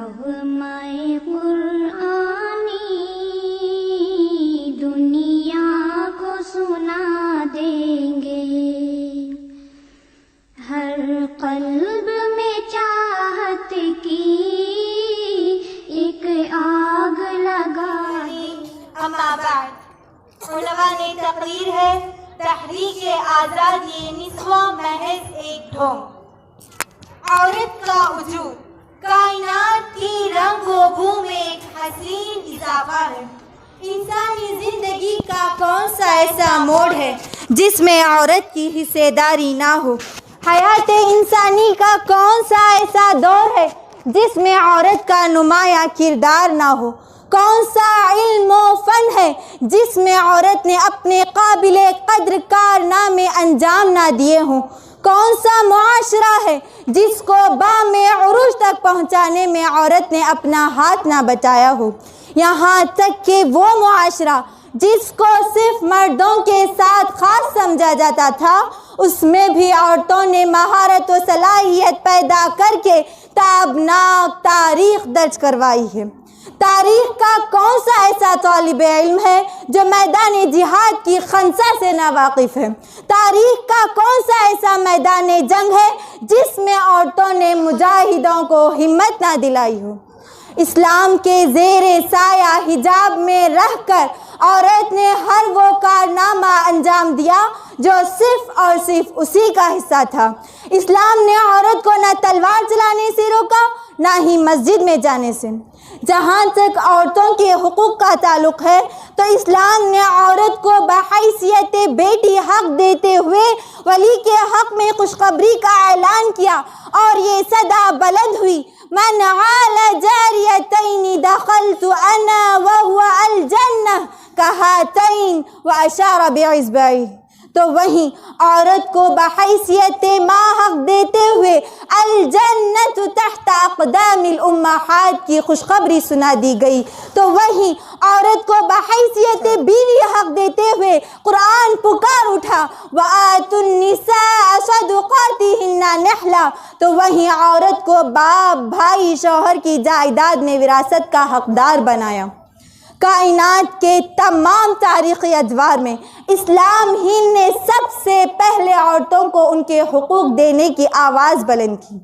نغمۂ قرآنی دنیا کو سنا دیں گے، ہر قلب میں چاہت کی ایک آگ لگا دیں۔ اما بعد، عنوان تقریر ہے تحریک آزادی نسواں محض ایک ڈھونگ۔ عورت کا وجود کائنات کی رنگ و بو میں ایک حسین اضافہ ہے۔ انسانی زندگی کا کون سا ایسا موڑ ہے جس میں عورت کی حصہ داری نہ ہو؟ حیات انسانی کا کون سا ایسا دور ہے جس میں عورت کا نمایاں کردار نہ ہو؟ کون سا علم و فن ہے جس میں عورت نے اپنے قابل قدر کارنامے انجام نہ دیے ہوں؟ کون سا معاشرہ ہے جس کو بام عروج تک پہنچانے میں عورت نے اپنا ہاتھ نہ بچایا ہو؟ یہاں تک کہ وہ معاشرہ جس کو صرف مردوں کے ساتھ خاص سمجھا جاتا تھا، اس میں بھی عورتوں نے مہارت و صلاحیت پیدا کر کے تابناک تاریخ درج کروائی ہے۔ تاریخ کا کون سا ایسا طالب علم ہے جو میدان جہاد کی خنثی سے نا واقف ہے؟ تاریخ کا کون سا ایسا میدان جنگ ہے جس میں عورتوں نے مجاہدوں کو ہمت نہ دلائی ہو؟ اسلام کے زیر سایہ حجاب میں رہ کر عورت نے ہر وہ کارنامہ انجام دیا جو صرف اور صرف اسی کا حصہ تھا۔ اسلام نے عورت کو نہ تلوار چلانے سے روکا، نہ ہی مسجد میں جانے سے۔ جہاں تک عورتوں کے حقوق کا تعلق ہے تو اسلام نے عورت کو بحیثیت بیٹی حق دیتے ہوئے ولی کے حق میں خوشخبری کا اعلان کیا، اور یہ صدا بلند ہوئی، من عال جاریتین دخلت انا وهو الجنہ کہاتین واشار باصبعہ۔ تو وہیں عورت کو بحیثیت ماں حق دیتے ہوئے الجنت تحت اقدام الامہات کی خوشخبری سنا دی گئی۔ تو وہیں عورت کو بحیثیت بیوی حق دیتے ہوئے قرآن پکار اٹھا وآتوا النساء صدقاتہن نحلا۔ تو وہیں عورت کو باپ، بھائی، شوہر کی جائیداد میں وراثت کا حقدار بنایا۔ کائنات کے تمام تاریخی ادوار میں اسلام ہی نے سب سے پہلے عورتوں کو ان کے حقوق دینے کی آواز بلند کی۔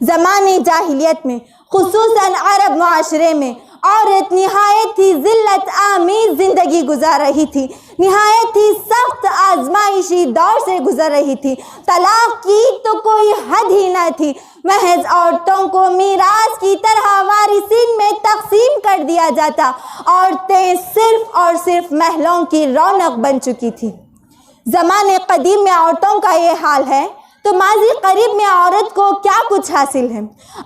زمانے جاہلیت میں، خصوصاً عرب معاشرے میں، عورت نہایت ہی ذلت آمیز زندگی گزار رہی تھی، نہایت ہی سخت آزمائشی دور سے گزر رہی تھی۔ طلاق کی تو کوئی حد ہی نہ تھی، محض عورتوں کو میراث کی طرح وارثین میں تقسیم کر دیا جاتا۔ عورتیں صرف اور صرف محلوں کی رونق بن چکی تھی۔ زمانے قدیم میں عورتوں کا یہ حال ہے تو ماضی قریب میں عورت کو کیا کچھ حاصل ہے؟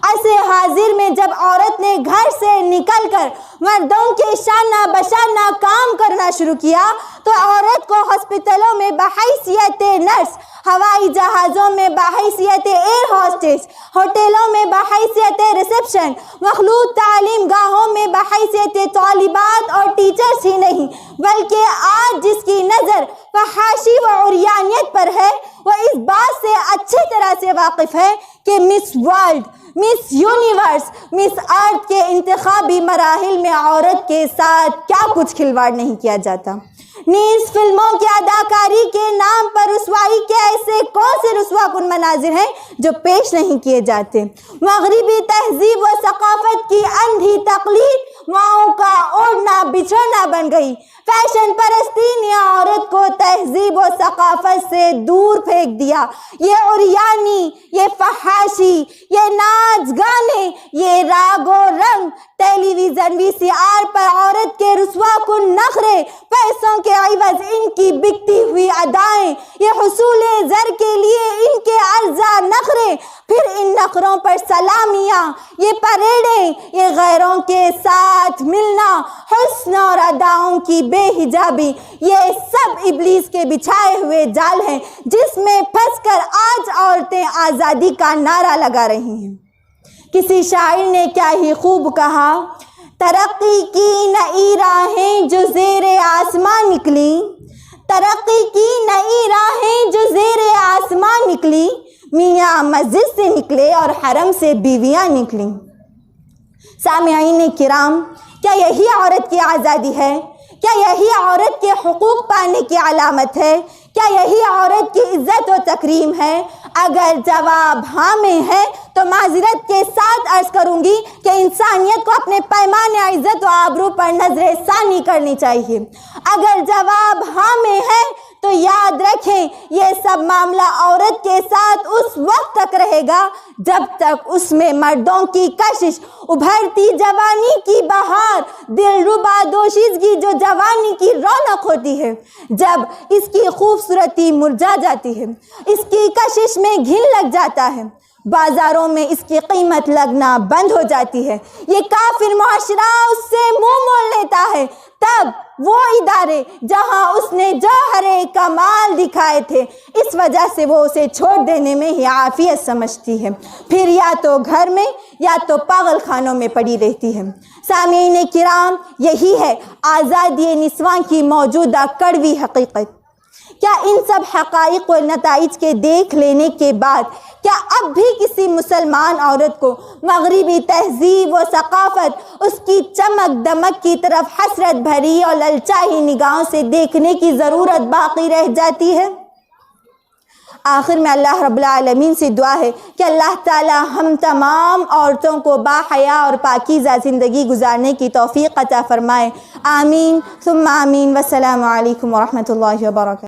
عصر حاضر میں جب عورت نے گھر سے نکل کر مردوں کے شانہ بشانہ کام کرنا شروع کیا تو عورت کو ہاسپٹلوں میں بحیثیت نرس، ہوائی جہازوں میں بحیثیت ایئر ہوسٹس، ہوٹلوں میں بحیثیت ریسیپشن، مخلوط تعلیم گاہوں میں بحیثیت طالبات اور ٹیچرز ہی نہیں بلکہ آج جس کی نظر فحاشی و عریانیت پر ہے وہ اس بات سے اچھی طرح سے واقف ہے کہ مس ورلڈ، مس یونیورس، مس ارتھ کے انتخابی مراحل میں عورت کے ساتھ کیا کچھ کھلواڑ نہیں کیا جاتا۔ نیز فلموں کی اداکاری کے نام پر رسوائی کے ایسے کون سے رسوا کن مناظر ہیں جو پیش نہیں کیے جاتے؟ مغربی تہذیب و ثقافت کی اندھی تقلید ماؤں کا اوڑھنا بچھونا بن گئی۔ فیشن پرستی نے عورت کو تہذیب و ثقافت سے دور پھینک دیا۔ یہ عریانی، یہ فحاشی، یہ ناچ گانے، یہ راگ و رنگ، ٹیلی ویژن VCR پر عورت کے رسوا کن نخرے، پیسوں کے عوض ان کی بکتی ہوئی ادائیں، یہ حصول زر کے لیے ان کے ارزاں نخرے، پھر ان نخروں پر سلامیاں، یہ پریڈیں، یہ غیروں کے ساتھ ملنا، حسن اور اداؤں کی بے حجابی، یہ سب ابلیس کے بچھائے ہوئے جال ہیں جس میں پھنس کر آج عورتیں آزادی کا نعرہ لگا رہی ہیں۔ کسی شاعر نے کیا ہی خوب کہا، ترقی کی نئی راہیں جو زیر آسمان نکلی، ترقی کی نئی راہیں جو زیر آسمان نکلی، میاں مسجد سے نکلے اور حرم سے بیویاں نکلیں۔ سامعین کرام، کیا یہی عورت کی آزادی ہے؟ کیا یہی عورت کے حقوق پانے کی علامت ہے؟ کیا یہی عورت کی عزت و تکریم ہے؟ اگر جواب ہاں میں ہے تو معذرت کے ساتھ عرض کروں گی کہ انسانیت کو اپنے پیمان عزت و آبرو پر نظر ثانی کرنی چاہیے۔ اگر جواب ہاں میں ہے تو یاد رکھیں یہ سب معاملہ عورت کے ساتھ اس وقت تک رہے گا جب تک اس میں مردوں کی کشش، ابھرتی جوانی کی بہار، دل ربا دوشیزگی جو جوانی کی رونق ہوتی ہے، جب اس کی خوبصورتی مرجھا جاتی ہے، اس کی کشش میں گھن لگ جاتا ہے، بازاروں میں اس کی قیمت لگنا بند ہو جاتی ہے، یہ کافر معاشرہ اس سے منہ موڑ لیتا ہے، تب وہ ادارے جہاں اس نے جوہر کمال دکھائے تھے اس وجہ سے وہ اسے چھوڑ دینے میں ہی عافیت سمجھتی ہے، پھر یا تو گھر میں یا تو پاگل خانوں میں پڑی رہتی ہے۔ سامعین کرام، یہی ہے آزادی نسواں کی موجودہ کڑوی حقیقت۔ کیا ان سب حقائق و نتائج کے دیکھ لینے کے بعد کیا اب بھی کسی مسلمان عورت کو مغربی تہذیب و ثقافت، اس کی چمک دمک کی طرف حسرت بھری اور للچائی نگاہوں سے دیکھنے کی ضرورت باقی رہ جاتی ہے؟ آخر میں اللہ رب العالمین سے دعا ہے کہ اللہ تعالی ہم تمام عورتوں کو باحیا اور پاکیزہ زندگی گزارنے کی توفیق عطا فرمائے۔ آمین ثم آمین۔ والسلام علیکم ورحمۃ اللہ وبرکاتہ۔